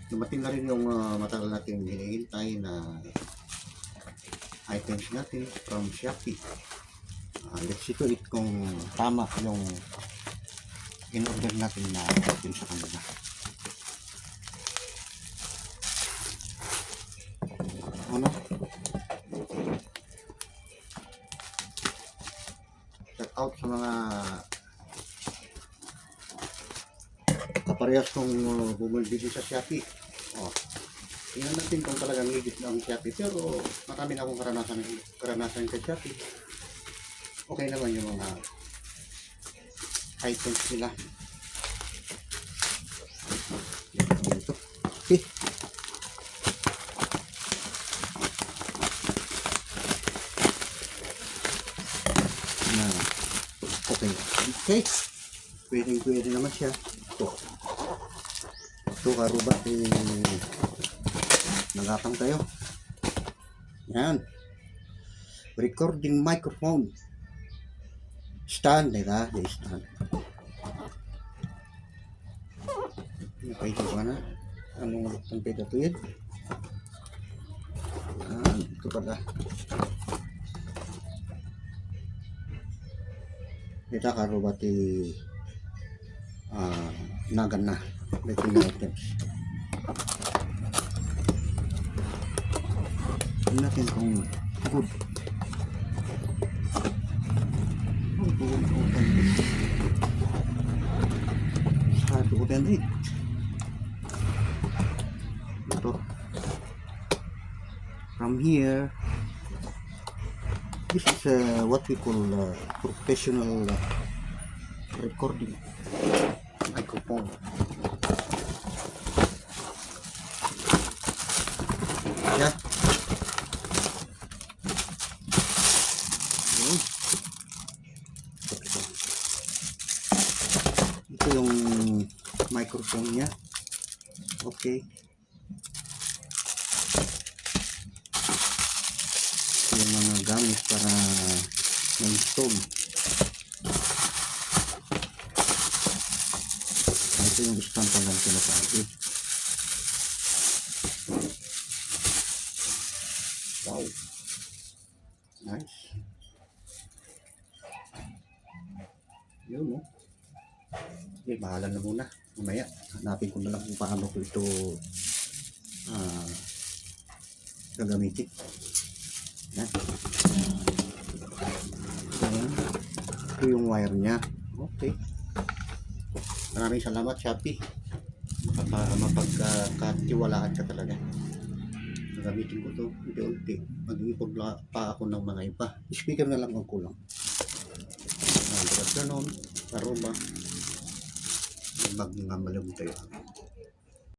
dumating na rin yung matagal natin hinihintay na items natin from Shopee. Let's see to it kung tama yung in-order natin na items sa kanila. Ano? Shout out sa mga kaparehas kong bumibili sa Shopee. Tingnan natin kung talagang higit na ang Shopee. Pero marami na akong karanasan sa Shopee. Okay naman yung mga items nila. Ito. Okay. Okay. Pwede naman siya. Ito karuba. Nagapang tayo. Yan. Recording microphone. Stand, diba? Stand. Napahito ka na. Anong ulit pwede ito yun? Ito pala. Kita karubati nagan na. Ito yung items. Tignan natin kung good. Satu dan rin. Ito. From here, this is what we call professional recording microphone. Ya. Ito yung microphone niya. Okay. Ito yung mga gamit para ma-install. Ito yung stand pa lang sinasabi. Wow. Nice. Yun, no? Okay, bahala na muna. Mamaya, hanapin ko na lang kung paano ko ito gagamitin. Yan. Ayan. Ito yung wire niya. Okay. Maraming salamat, Shopee. Mapagkatiwalaan ka talaga. Gagamitin ko ito unti-unti. Mag-ipag pa ako ng mga iba. Speaker na lang ang kulang. Good afternoon. Karuba. Mag-ngamalong tayo.